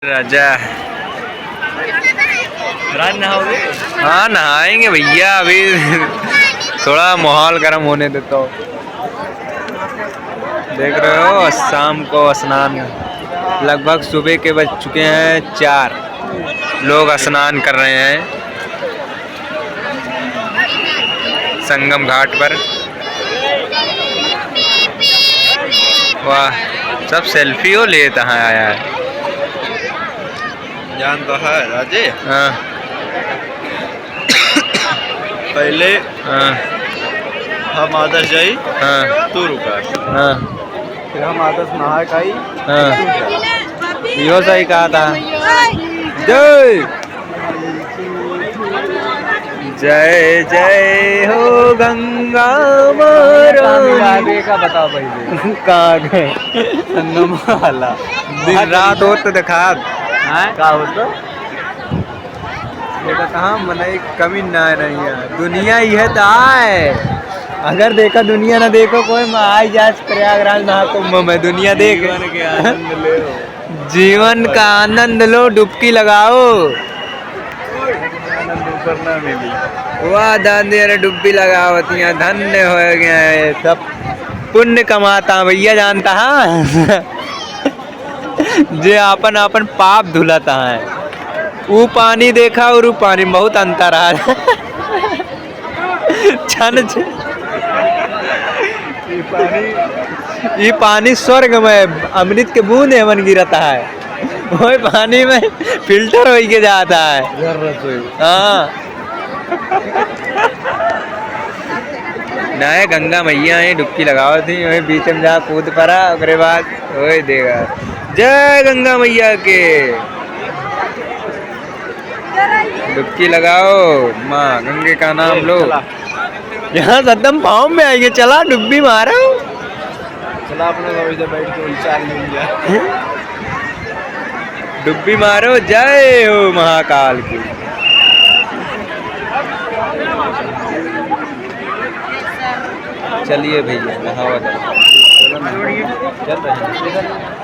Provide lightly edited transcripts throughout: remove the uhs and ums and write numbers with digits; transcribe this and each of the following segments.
राजा राज नहाओगे? हाँ नहाएंगे भैया अभी थोड़ा माहौल गर्म होने देता हूँ। देख रहे हो शाम को स्नान लगभग सुबह के बज चुके हैं 4 लोग स्नान कर रहे हैं संगम घाट पर। वाह सब सेल्फी हो लेता है आया है। जान तो है राजे। हाँ पहले हाँ हम आदर्श जाई हाँ तू रुका, हाँ फिर हम आदर्श नहा खाई। हाँ यो सही कहा था। जय जय जय हो गंगा महारानी का बताओ पहले कहाँ गए संगम वाला दिन रात हो तो दिखा का हो तो देखा कहाँ मनाई कमी ना नहीं है दुनिया ही है तो आए अगर देखा दुनिया ना देखो कोई आई जा प्रयागराज महाकुंभ में दुनिया देख जीवन के आनंद ले जीवन का आनंद लो डुबकी लगाओ। आनंद ऊपर ना मिली। वाह दादी अरे डुबकी लगावती हैं धन्य हो गया है सब पुण्य कमाता भैया जानता है जे अपन अपन पाप धुलाता है। वो पानी देखा और वो पानी बहुत अंतर है छन ये पानी स्वर्ग में अमृत के बूंद एवं गिरता है वही पानी में फिल्टर हो के जाता है। हाँ नए गंगा मैया है डुबकी लगाओ थी वही बीच में जा कूद पड़ा उसके बाद वही देगा जय गंगा मैया के डुबकी लगाओ माँ गंगे का नाम लो। यहाँ सदम पाँव में आएंगे चला डुब्बी मारो चला अपने इधर बैठ के विचार मिल जाए। डुब्बी मारो जय हो महाकाल की। चलिए भैया नहावा चल रहे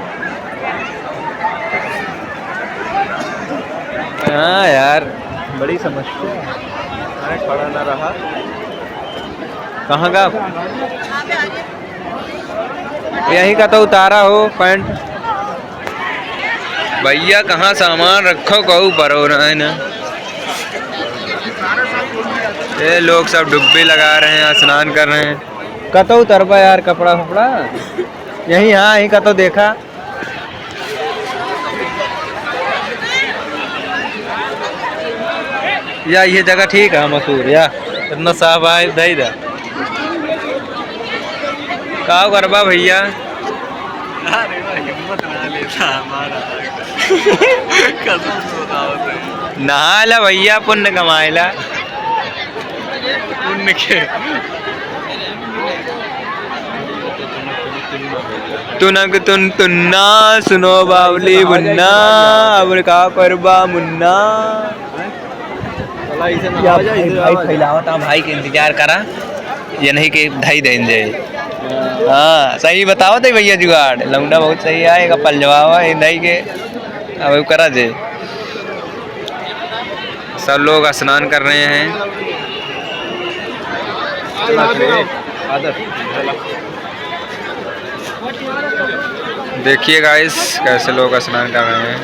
हाँ यार बड़ी समस्या खड़ा ना रहा कहाँ का यही का तो उतारा हो पैंट भैया कहाँ सामान रखो कहू बरो रहा है ना। ये लोग सब डुब्बी लगा रहे हैं स्नान कर रहे हैं कतो उतरबा यार कपड़ा फपड़ा यही हाँ यही कतो देखा या ये जगह ठीक है मसूर या इतना साफ है दही दा का करबा भैया हिम्मत ना लेता हमारा कसम से बताओ तो। नहायला भैया पुण्य कमाएला पुण्य के तुनक तुन तुन्ना सुनो बावली मुन्ना अब का करबा मुन्ना भाई फैलावता भाई के इंतजार करा ये नहीं कि ढाई दें जाए। हाँ सही बताओ तो भैया जुगाड़ लौंडा बहुत सही आएगा पल जवाब नहीं के अब करा जे सब लोग स्नान कर रहे हैं। देखिए गाइस कैसे लोग स्नान कर रहे हैं।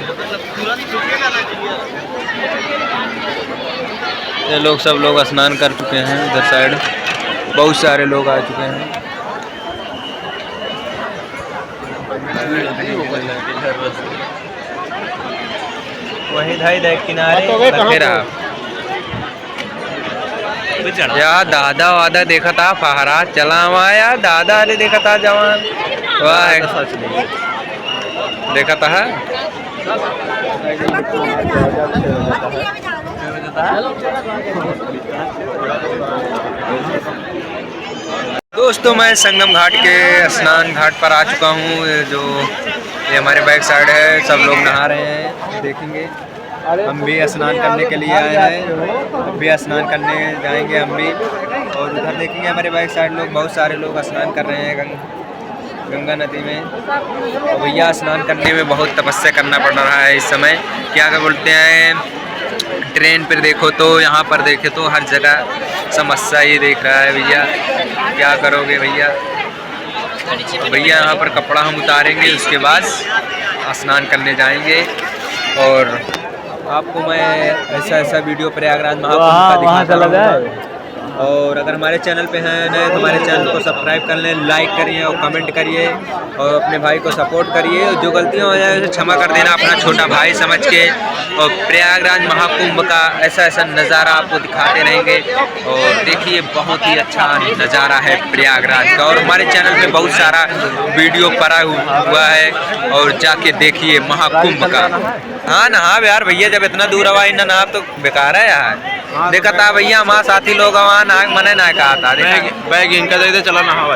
ये लोग सब लोग स्नान कर चुके हैं इधर साइड बहुत सारे लोग आ चुके हैं। वही धाई दे किनारे यार दादा वादा देखा था फहरा चला हुआ यार दादा अरे देखा था जवान वाह सच नहीं देखा था है? दोस्तों मैं संगम घाट के स्नान घाट पर आ चुका हूँ जो ये हमारे बैक साइड है सब लोग नहा रहे हैं देखेंगे हम भी स्नान करने के लिए आए हैं हम भी स्नान करने जाएंगे हम भी और उधर देखेंगे हमारे बैक साइड लोग बहुत सारे लोग स्नान कर रहे हैं गंगा नदी में। और भैया स्नान करने में बहुत तपस्या करना पड़ रहा है इस समय। क्या बोलते हैं, ट्रेन पर देखो तो, यहाँ पर देखे तो हर जगह समस्या ही देख रहा है भैया। क्या करोगे भैया। भैया यहाँ पर कपड़ा हम उतारेंगे, उसके बाद स्नान करने जाएंगे और आपको मैं ऐसा वीडियो प्रयागराज महाकुंभ का दिखाता रहूँगा। और अगर हमारे चैनल पे हैं नए तो हमारे चैनल को सब्सक्राइब कर लें, लाइक करिए और कमेंट करिए और अपने भाई को सपोर्ट करिए। और जो गलतियाँ हो जाए उसे क्षमा कर देना अपना छोटा भाई समझ के। और प्रयागराज महाकुंभ का ऐसा नज़ारा आपको दिखाते रहेंगे। और देखिए बहुत ही अच्छा नज़ारा है प्रयागराज का। और हमारे चैनल में बहुत सारा वीडियो पड़ा हुआ है और जाके देखिए महाकुंभ का। हाँ नहा यार भैया, जब इतना दूर हवा इतना नहा तो बेकार है यार। देखा था भैया हमारा साथी लोग वहाँ ना मने ना कहा था, बैग इनका दे दे, चला नहा।